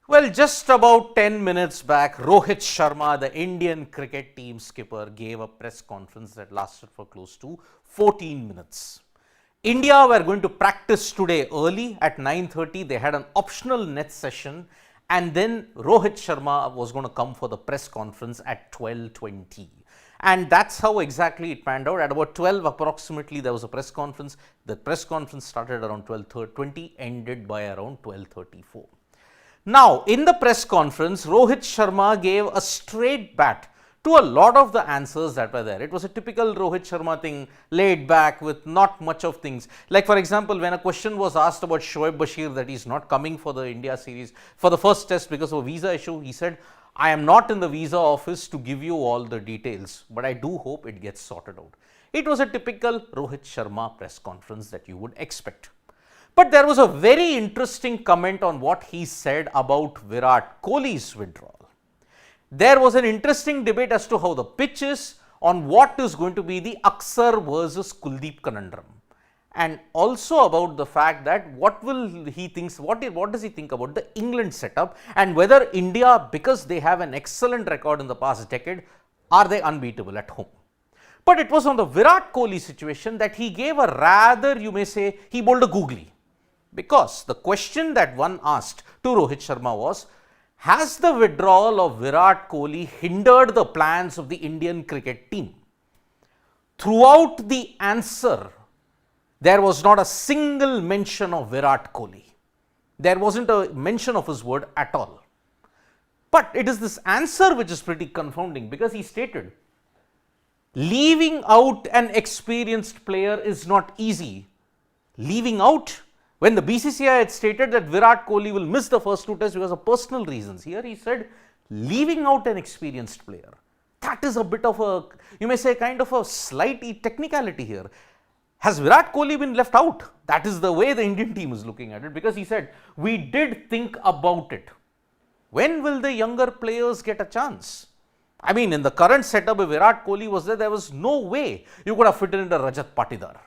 Well, just about 10 minutes back, Rohit Sharma, the Indian cricket team skipper, gave a press conference that lasted for close to 14 minutes. India were going to practice today early at 9:30. They had an optional net session, and then Rohit Sharma was going to come for the press conference at 12:20. And that's how exactly it panned out. At about 12 approximately, there was a press conference. The press conference started around 12:20, ended by around 12:34. Now, in the press conference, Rohit Sharma gave a straight bat to a lot of the answers that were there. It was a typical Rohit Sharma thing, laid back with not much of things. Like, for example, when a question was asked about Shoaib Bashir that he's not coming for the India series for the first test because of a visa issue, he said, I am not in the visa office to give you all the details, but I do hope it gets sorted out. It was a typical Rohit Sharma press conference that you would expect. But there was a very interesting comment on what he said about Virat Kohli's withdrawal. There was an interesting debate as to how the pitch is, on what is going to be the Axar versus Kuldeep conundrum, and also about the fact that what does he think about the England setup, and whether India, because they have an excellent record in the past decade, are they unbeatable at home. But it was on the Virat Kohli situation that he gave a rather, you may say, he bowled a googly. Because the question that one asked to Rohit Sharma was, has the withdrawal of Virat Kohli hindered the plans of the Indian cricket team? Throughout the answer, there was not a single mention of Virat Kohli. There wasn't a mention of his word at all. But it is this answer which is pretty confounding, because he stated, leaving out an experienced player is not easy. Leaving out, when the BCCI had stated that Virat Kohli will miss the first two tests because of personal reasons, here he said leaving out an experienced player. That is a bit of a, you may say, kind of a slight technicality here. Has Virat Kohli been left out? That is the way the Indian team is looking at it, because he said, we did think about it. When will the younger players get a chance? I mean, in the current setup, if Virat Kohli was there, there was no way you could have fitted in a Rajat Patidar.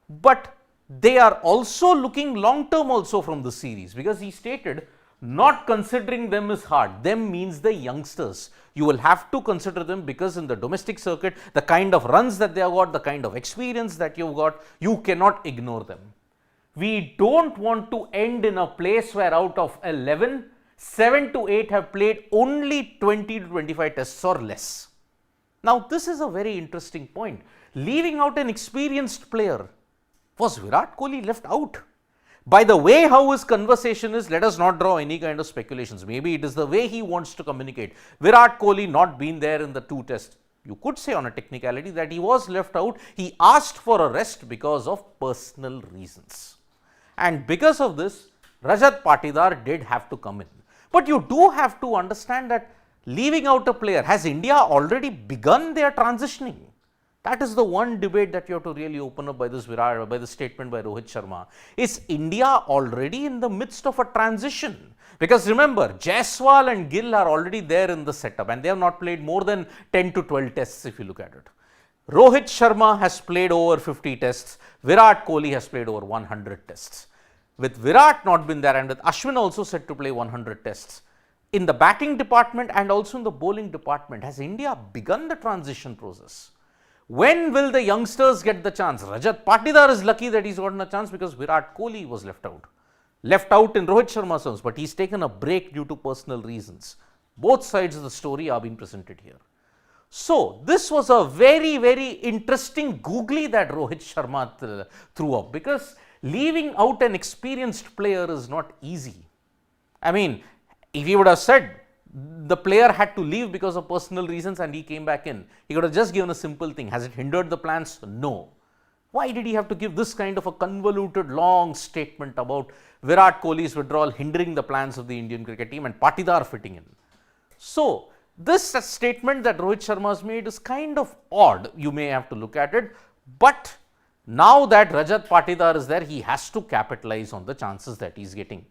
But they are also looking long term also from the series, because he stated not considering them is hard. Them means the youngsters. You will have to consider them, because in the domestic circuit, the kind of runs that they have got, the kind of experience that you've got, you cannot ignore them. We don't want to end in a place where out of 11, 7 to 8 have played only 20 to 25 tests or less. Now, this is a very interesting point. Leaving out an experienced player. Was Virat Kohli left out? By the way how his conversation is, let us not draw any kind of speculations. Maybe it is the way he wants to communicate. Virat Kohli not been there in the two tests. You could say on a technicality that he was left out. He asked for a rest because of personal reasons. And because of this, Rajat Patidar did have to come in. But you do have to understand that leaving out a player, has India already begun their transitioning? That is the one debate that you have to really open up by this statement by Rohit Sharma. Is India already in the midst of a transition? Because remember, Jaiswal and Gill are already there in the setup, and they have not played more than 10 to 12 tests if you look at it. Rohit Sharma has played over 50 tests. Virat Kohli has played over 100 tests. With Virat not been there, and with Ashwin also set to play 100 tests, in the batting department and also in the bowling department, has India begun the transition process? When will the youngsters get the chance? Rajat Patidar is lucky that he's gotten a chance because Virat Kohli was left out. Left out in Rohit Sharma's terms, but he's taken a break due to personal reasons. Both sides of the story are being presented here. So, this was a very, very interesting googly that Rohit Sharma threw up, because leaving out an experienced player is not easy. I mean, if he would have said, the player had to leave because of personal reasons and he came back in, he could have just given a simple thing. Has it hindered the plans? No. Why did he have to give this kind of a convoluted long statement about Virat Kohli's withdrawal hindering the plans of the Indian cricket team and Patidar fitting in? So, this statement that Rohit Sharma has made is kind of odd. You may have to look at it, but now that Rajat Patidar is there, he has to capitalize on the chances that he is getting.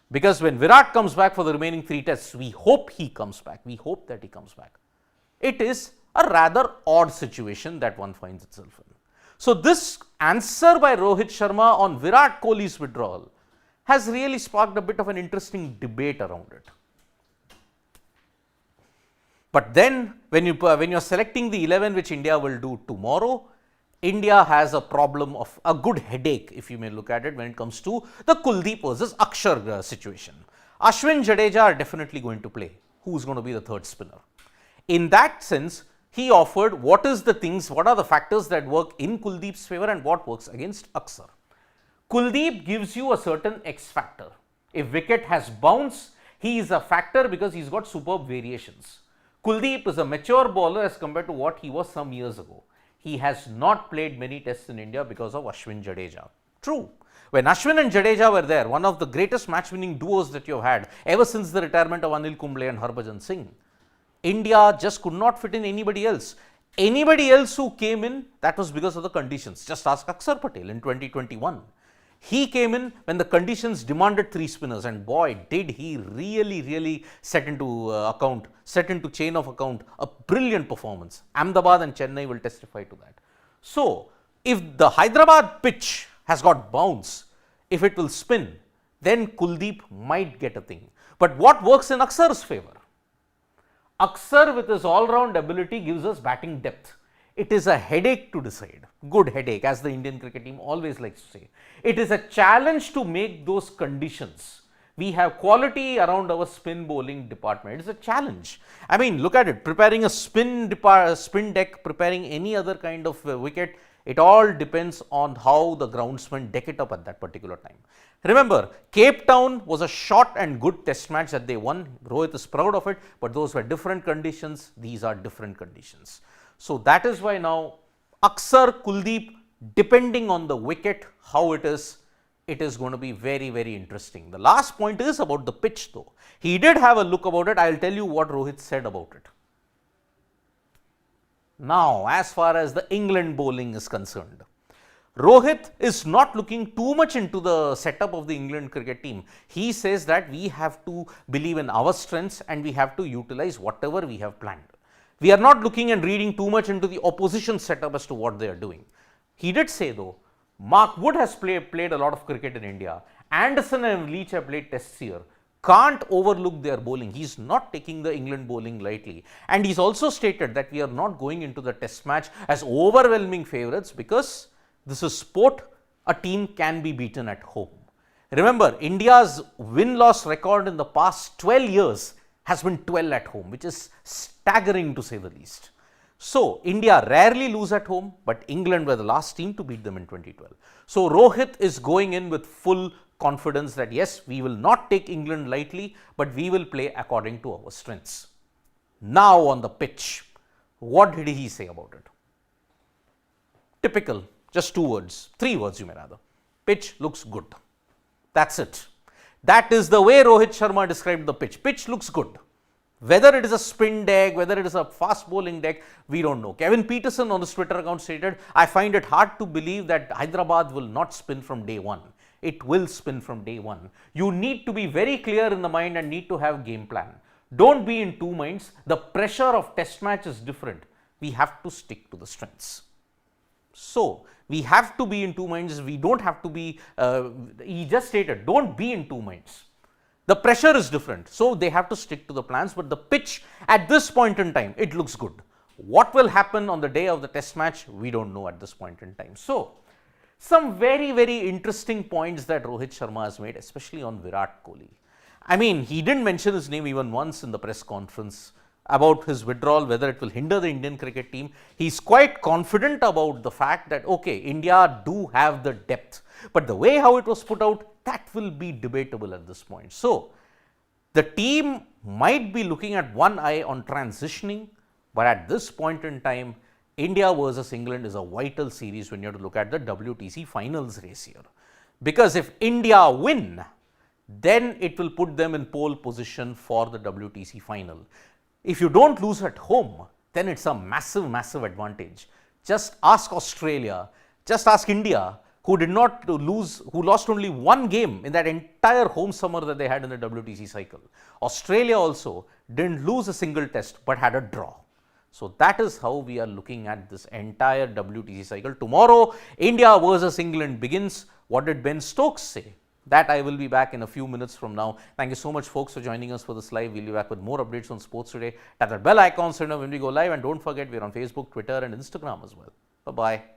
Because when Virat comes back for the remaining 3 tests, we hope he comes back. We hope that he comes back. It is a rather odd situation that one finds itself in. So, this answer by Rohit Sharma on Virat Kohli's withdrawal has really sparked a bit of an interesting debate around it. But then when you're selecting the 11 which India will do tomorrow, India has a problem of a good headache, if you may look at it, when it comes to the Kuldeep versus Axar situation. Ashwin Jadeja are definitely going to play. Who's going to be the third spinner? In that sense, he offered what are the factors that work in Kuldeep's favor and what works against Axar. Kuldeep gives you a certain X factor. If wicket has bounce, he is a factor because he's got superb variations. Kuldeep is a mature bowler as compared to what he was some years ago. He has not played many tests in India because of Ashwin Jadeja. True. When Ashwin and Jadeja were there, one of the greatest match-winning duos that you have had ever since the retirement of Anil Kumble and Harbhajan Singh, India just could not fit in anybody else. Anybody else who came in, that was because of the conditions. Just ask Axar Patel in 2021. He came in when the conditions demanded 3 spinners, and boy, did he really set into chain of account a brilliant performance. Ahmedabad and Chennai will testify to that. So, if the Hyderabad pitch has got bounce, if it will spin, then Kuldeep might get a thing. But what works in Axar's favor? Axar with his all-round ability gives us batting depth. It is a headache to decide, good headache, as the Indian cricket team always likes to say. It is a challenge to make those conditions. We have quality around our spin bowling department. It's a challenge. I mean, look at it, preparing a spin deck, preparing any other kind of wicket, it all depends on how the groundsmen deck it up at that particular time. Remember, Cape Town was a short and good test match that they won. Rohit is proud of it, but those were different conditions. These are different conditions. So that is why now Axar, Kuldeep, depending on the wicket, how it is going to be very interesting. The last point is about the pitch though. He did have a look about it. I will tell you what Rohit said about it. Now, as far as the England bowling is concerned, Rohit is not looking too much into the setup of the England cricket team. He says that we have to believe in our strengths and we have to utilize whatever we have planned. We are not looking and reading too much into the opposition setup as to what they are doing. He did say though, Mark Wood has played a lot of cricket in India. Anderson and Leach have played tests here. Can't overlook their bowling. He's not taking the England bowling lightly. And he's also stated that we are not going into the test match as overwhelming favourites because this is sport. A team can be beaten at home. Remember, India's win-loss record in the past 12 years has been 12 at home, which is staggering to say the least. So, India rarely lose at home, but England were the last team to beat them in 2012. So, Rohit is going in with full confidence that yes, we will not take England lightly, but we will play according to our strengths. Now on the pitch, what did he say about it? Typical, just 2 words, 3 words you may rather. Pitch looks good. That's it. That is the way Rohit Sharma described the pitch. Pitch looks good. Whether it is a spin deck, whether it is a fast bowling deck, we don't know. Kevin Peterson on his Twitter account stated, I find it hard to believe that Hyderabad will not spin from day one. It will spin from day one. You need to be very clear in the mind and need to have game plan. Don't be in 2 minds. The pressure of test match is different. We have to stick to the strengths. So, we have to be in 2 minds. We don't have to be, he just stated, don't be in 2 minds. The pressure is different. So, they have to stick to the plans, but the pitch at this point in time, it looks good. What will happen on the day of the test match, we don't know at this point in time. So, some very interesting points that Rohit Sharma has made, especially on Virat Kohli. I mean, he didn't mention his name even once in the press conference about his withdrawal, whether it will hinder the Indian cricket team. He's quite confident about the fact that, okay, India do have the depth, but the way how it was put out, that will be debatable at this point. So, the team might be looking at one eye on transitioning, but at this point in time, India versus England is a vital series when you have to look at the WTC finals race here. Because if India win, then it will put them in pole position for the WTC final. If you don't lose at home, then it's a massive advantage. Just ask Australia, just ask India, who lost only 1 game in that entire home summer that they had in the WTC cycle. Australia also didn't lose a single test but had a draw. So, that is how we are looking at this entire WTC cycle. Tomorrow, India versus England begins. What did Ben Stokes say? That I will be back in a few minutes from now. Thank you so much, folks, for joining us for this live. We'll be back with more updates on sports today. Tap that bell icon so you know when we go live. And don't forget, we're on Facebook, Twitter, and Instagram as well. Bye-bye.